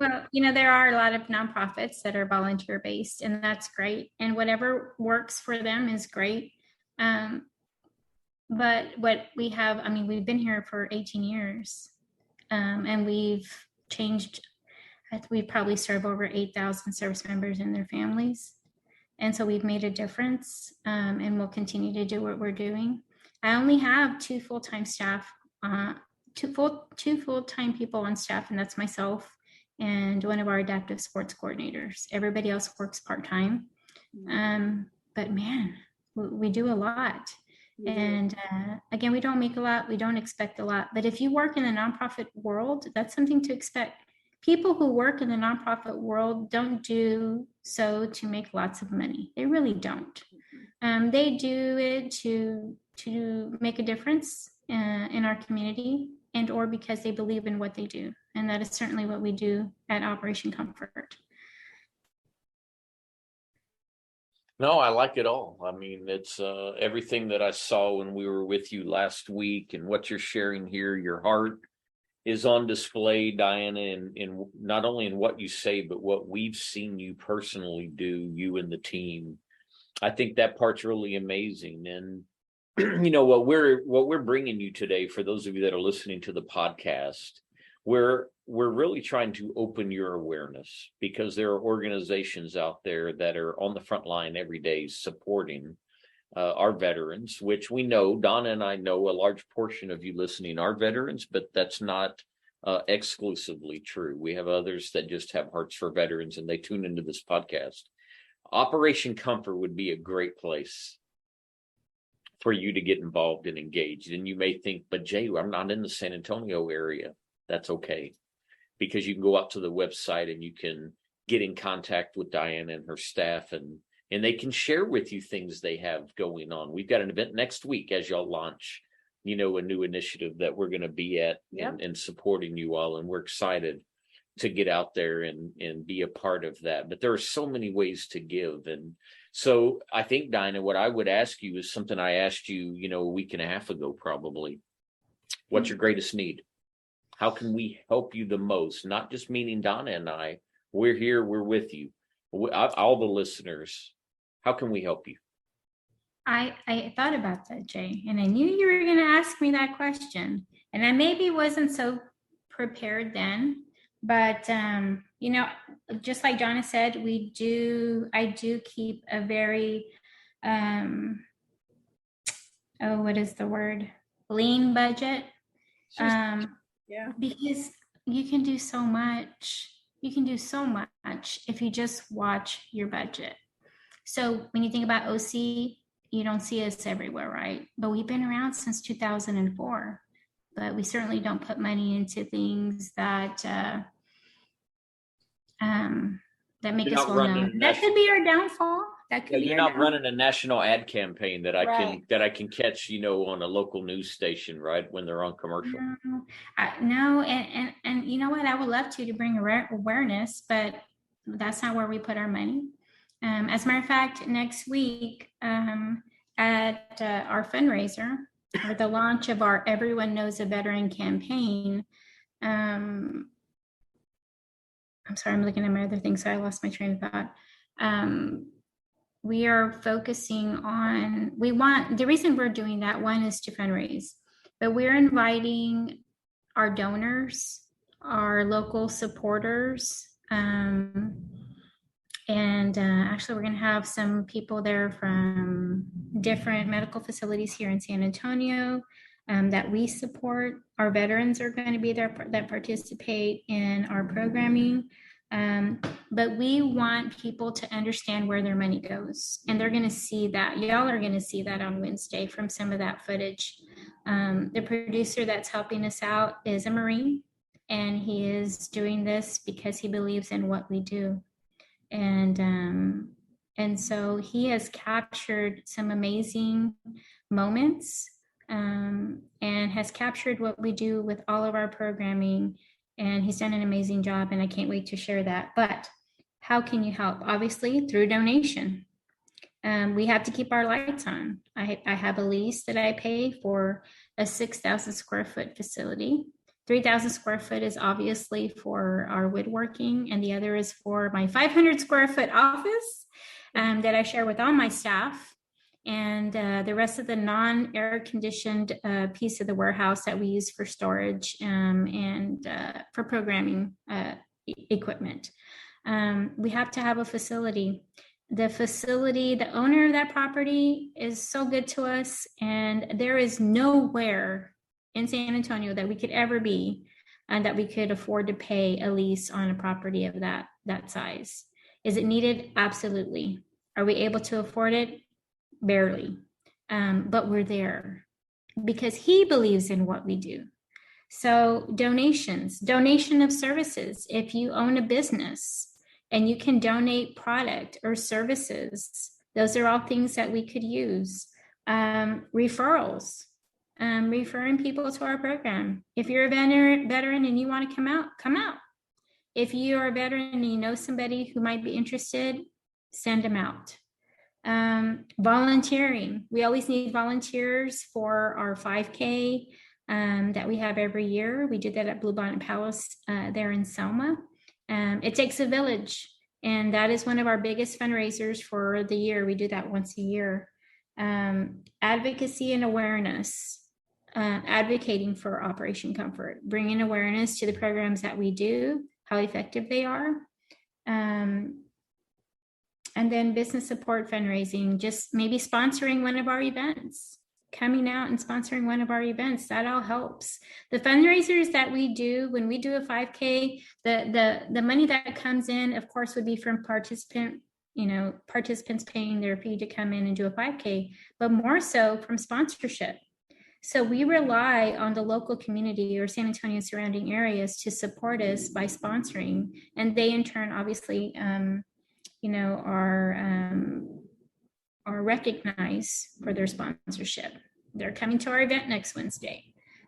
Well, there are a lot of nonprofits that are volunteer based, and that's great. And whatever works for them is great. But what we have, we've been here for 18 years, and we've changed. We probably serve over 8,000 service members and their families. And so we've made a difference, and we'll continue to do what we're doing. I only have two full-time staff, two full-time people on staff, and that's myself and one of our adaptive sports coordinators. Everybody else works part-time. But man, we do a lot. And again, we don't make a lot, we don't expect a lot. But if you work in the nonprofit world, that's something to expect. People who work in the nonprofit world don't do so to make lots of money. They really don't. They do it to make a difference in our community, and or because they believe in what they do. And that is certainly what we do at Operation Comfort. No, I like it all. It's everything that I saw when we were with you last week, and what you're sharing here. Your heart is on display, Dianna, in not only in what you say, but what we've seen you personally do, you and the team. I think that part's really amazing. And what we're bringing you today, for those of you that are listening to the podcast, we're really trying to open your awareness, because there are organizations out there that are on the front line every day supporting our veterans, which we know, Donna and I know, a large portion of you listening are veterans, but that's not exclusively true. We have others that just have hearts for veterans, and they tune into this podcast. Operation Comfort would be a great place for you to get involved and engaged. And you may think, but Jay, I'm not in the San Antonio area. That's okay, because you can go up to the website and you can get in contact with Dianna and her staff and and they can share with you things they have going on. We've got an event next week as y'all launch, a new initiative that we're going to be at and supporting you all. And we're excited to get out there and be a part of that. But there are so many ways to give. And so I think, Dianna, what I would ask you is something I asked you, a week and a half ago, probably. What's your greatest need? How can we help you the most? Not just meaning Donna and I. We're here. We're with you. All the listeners. How can we help you? I thought about that, Jay, and I knew you were going to ask me that question. And I maybe wasn't so prepared then. But, just like Jonna said, I do keep a very, what is the word? Lean budget. Because you can do so much. You can do so much if you just watch your budget. So when you think about OC, you don't see us everywhere, right? But we've been around since 2004. But we certainly don't put money into things that make us well known. That could be our downfall. You're not running a national ad campaign that I can catch, on a local news station, right, when they're on commercial. No, and you know what? I would love to bring awareness, but that's not where we put our money. As a matter of fact, next week at our fundraiser, or the launch of our Everyone Knows a Veteran campaign. I'm sorry, I'm looking at my other thing, so I lost my train of thought. We are focusing on, the reason we're doing that, one is to fundraise, but we're inviting our donors, our local supporters, and actually we're going to have some people there from different medical facilities here in San Antonio that we support. Our veterans are going to be there that participate in our programming. But we want people to understand where their money goes. And they're going to see that. Y'all are going to see that on Wednesday from some of that footage. The producer that's helping us out is a Marine, and he is doing this because he believes in what we do. And so he has captured some amazing moments and has captured what we do with all of our programming. And he's done an amazing job, and I can't wait to share that. But how can you help? Obviously, through donation. We have to keep our lights on. I have a lease that I pay for a 6,000 square foot facility. 3,000 square foot is obviously for our woodworking, and the other is for my 500 square foot office that I share with all my staff. And the rest of the non-air conditioned piece of the warehouse that we use for storage and for programming equipment. We have to have a facility. The owner of that property is so good to us, and there is nowhere in San Antonio that we could ever be and that we could afford to pay a lease on a property of that size. Is it needed? Absolutely. Are we able to afford it? Barely, but we're there because he believes in what we do. So donation of services. If you own a business and you can donate product or services, those are all things that we could use. Referrals, referring people to our program. If you're a veteran and you want to come out. If you are a veteran and you know somebody who might be interested, send them out. Volunteering. We always need volunteers for our 5K that we have every year. We did that at Bluebonnet Palace there in Selma. It takes a village, and that is one of our biggest fundraisers for the year. We do that once a year. Advocacy and awareness. Advocating for Operation Comfort, bringing awareness to the programs that we do, how effective they are. And then business support fundraising, just maybe sponsoring one of our events, coming out and sponsoring one of our events, that all helps. The fundraisers that we do, when we do a 5K, the money that comes in, of course, would be from participants paying their fee to come in and do a 5K, but more so from sponsorship. So we rely on the local community or San Antonio surrounding areas to support us by sponsoring, and they in turn, obviously, are recognized for their sponsorship. They're coming to our event next Wednesday.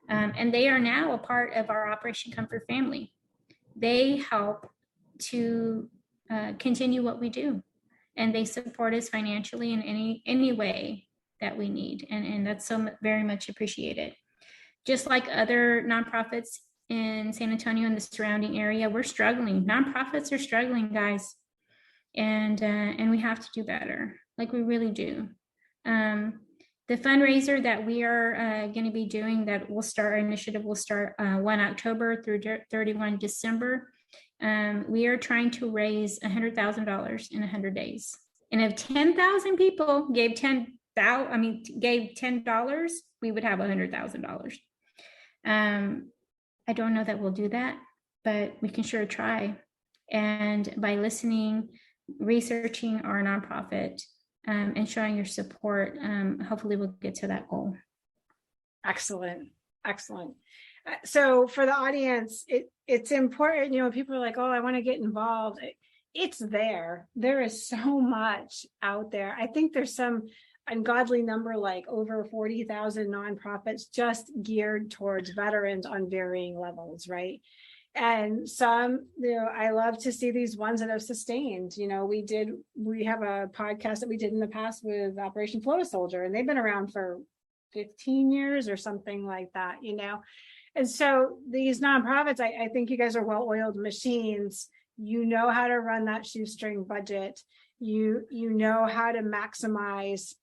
And they are now a part of our Operation Comfort family. They help to continue what we do. And they support us financially in any way that we need. And that's so very much appreciated. Just like other nonprofits in San Antonio and the surrounding area, we're struggling. Nonprofits are struggling, guys. And we have to do better. Like we really do. The fundraiser that we are going to be doing, that will start, our initiative will start 1 October through 31 December. We are trying to raise $100,000 in 100 days. And if 10,000 people gave $10, we would have $100,000. I don't know that we'll do that, but we can sure try. And by listening, researching our nonprofit, and showing your support, hopefully we'll get to that goal. Excellent. So for the audience, it's important, people are like, oh, I want to get involved. It's there. There is so much out there. I think there's some ungodly number, like over 40,000 nonprofits just geared towards veterans on varying levels, right? And some, I love to see these ones that have sustained. We have a podcast that we did in the past with Operation Float a Soldier, and they've been around for 15 years or something like that, And so these nonprofits, I think you guys are well-oiled machines. You know how to run that shoestring budget. You know how to maximize,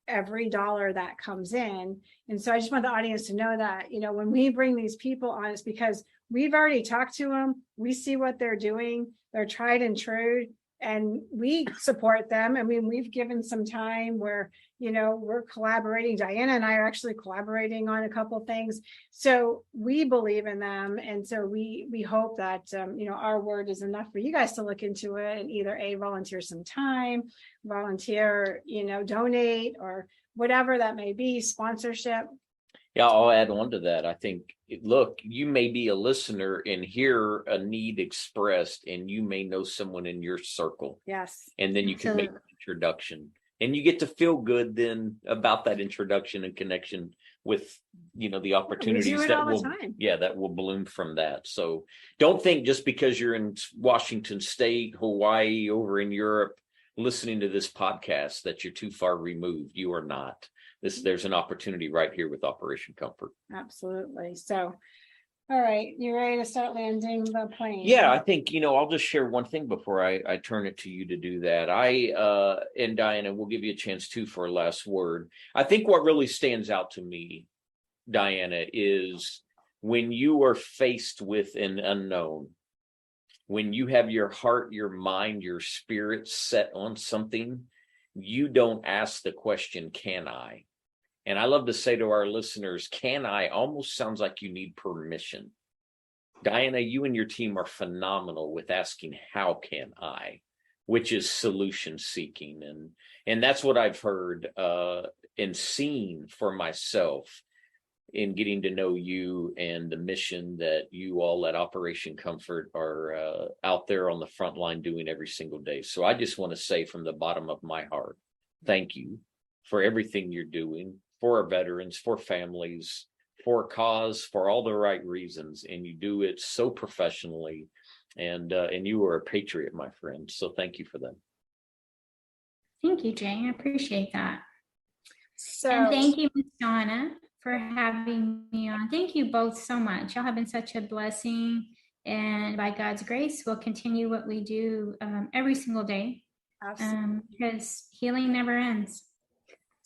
every dollar that comes in. And so I just want the audience to know that, when we bring these people on, it's because we've already talked to them. We see what they're doing. They're tried and true, and we support them. I mean, we've given some time where, we're collaborating. Dianna and I are actually collaborating on a couple of things. So we believe in them. And so we hope that, our word is enough for you guys to look into it and either volunteer some time, volunteer, donate, or whatever that may be, sponsorship. Yeah, I'll add on to that. I think, look, you may be a listener and hear a need expressed, and you may know someone in your circle. Yes. And then you can make an introduction, and you get to feel good then about that introduction and connection with, the opportunities that will bloom from that. So don't think just because you're in Washington State, Hawaii, over in Europe, listening to this podcast that you're too far removed. You are not. There's an opportunity right here with Operation Comfort. Absolutely. So, all right, you ready to start landing the plane? Yeah, I think, I'll just share one thing before I turn it to you to do that. And Dianna, we'll give you a chance too for a last word. I think what really stands out to me, Dianna, is when you are faced with an unknown, when you have your heart, your mind, your spirit set on something, you don't ask the question, can I? And I love to say to our listeners, can I almost sounds like you need permission. Dianna, you and your team are phenomenal with asking, how can I? Which is solution seeking. And that's what I've heard and seen for myself in getting to know you and the mission that you all at Operation Comfort are out there on the front line doing every single day. So I just want to say from the bottom of my heart, thank you for everything you're doing for our veterans, for families, for a cause, for all the right reasons. And you do it so professionally, and you are a patriot, my friend. So thank you for that. Thank you, Jay. I appreciate that. And thank you, Ms. Donna, for having me on. Thank you both so much. Y'all have been such a blessing, and by God's grace, we'll continue what we do every single day. Absolutely. Because healing never ends.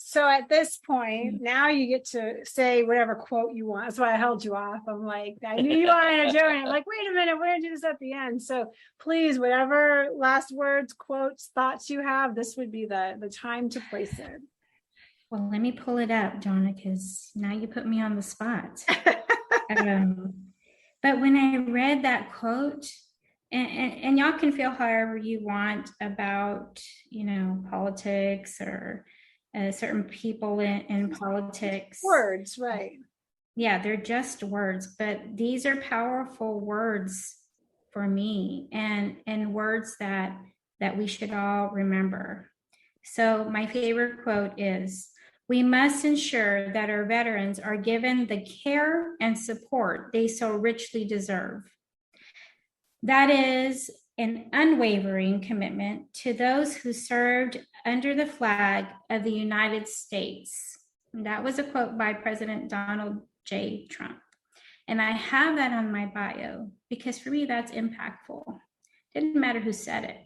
So at this point, now you get to say whatever quote you want. That's why I held you off. I'm like, I knew you wanted to do it. I'm like, wait a minute, we're going to do this at the end. So please, whatever last words, quotes, thoughts you have, this would be the time to place it. Well, let me pull it up, Donna, because now you put me on the spot. But when I read that quote, and y'all can feel however you want about, politics or certain people in politics. Words, right. Yeah, they're just words, but these are powerful words for me, and words that that we should all remember. So my favorite quote is, "We must ensure that our veterans are given the care and support they so richly deserve." That is an unwavering commitment to those who served under the flag of the United States. And that was a quote by President Donald J. Trump. And I have that on my bio because for me, that's impactful. It didn't matter who said it.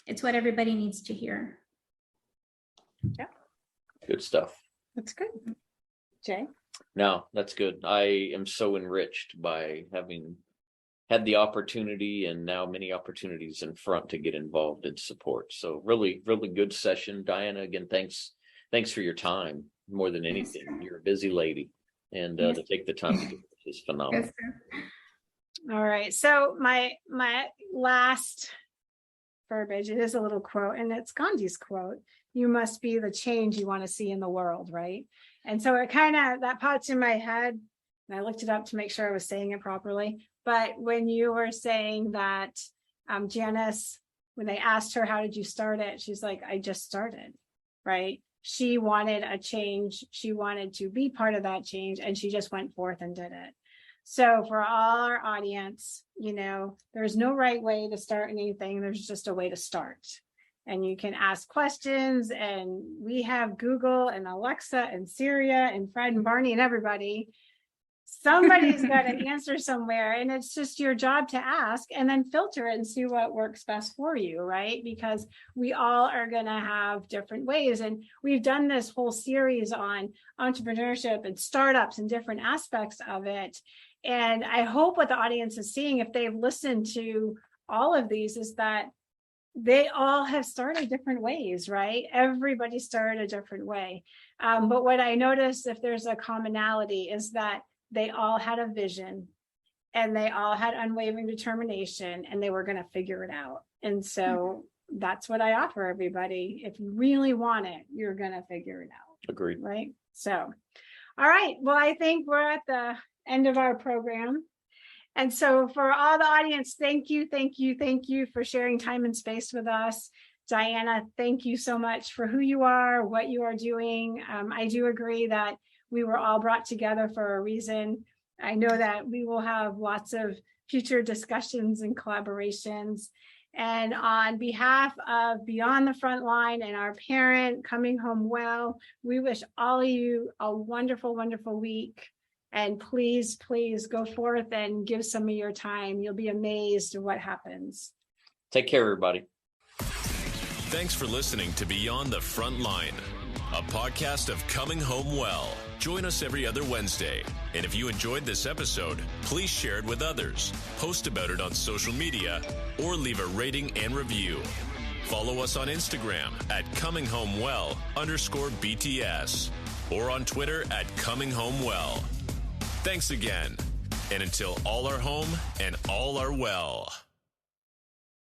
It's what everybody needs to hear. Yeah. Good stuff. That's good. Jay? No, that's good. I am so enriched by having had the opportunity and now many opportunities in front to get involved in support. So really, really good session. Dianna, again, thanks for your time more than anything. Yes, you're a busy lady, and to take the time to do this is phenomenal. Yes, all right. So my last verbiage, it is a little quote, and it's Gandhi's quote: "You must be the change you want to see in the world," right? And so it kind of, that pops in my head, and I looked it up to make sure I was saying it properly. But when you were saying that, Janis, when they asked her, how did you start it? She's like, I just started, right? She wanted a change. She wanted to be part of that change, and she just went forth and did it. So for all our audience, there's no right way to start anything. There's just a way to start. And you can ask questions, and we have Google and Alexa and Siri and Fred and Barney and everybody. Somebody's got an answer somewhere, and it's just your job to ask and then filter it and see what works best for you, right? Because we all are going to have different ways. And we've done this whole series on entrepreneurship and startups and different aspects of it. And I hope what the audience is seeing, if they've listened to all of these, is that they all have started different ways, right? Everybody started a different way. But what I noticed, if there's a commonality, is that they all had a vision, and they all had unwavering determination, and they were going to figure it out. And so that's what I offer everybody. If you really want it, you're going to figure it out. Agreed. Right? So, all right. Well, I think we're at the end of our program. And so for all the audience, thank you for sharing time and space with us. Dianna, thank you so much for who you are, what you are doing. I do agree that we were all brought together for a reason. I know that we will have lots of future discussions and collaborations. And on behalf of Beyond the Frontline and our parent, Coming Home Well, we wish all of you a wonderful, wonderful week. And please, please go forth and give some of your time. You'll be amazed at what happens. Take care, everybody. Thanks for listening to Beyond the Frontline, a podcast of Coming Home Well. Join us every other Wednesday. And if you enjoyed this episode, please share it with others, post about it on social media, or leave a rating and review. Follow us on Instagram at ComingHomeWell_BTS or on Twitter at ComingHomeWell. Thanks again. And until all are home and all are well.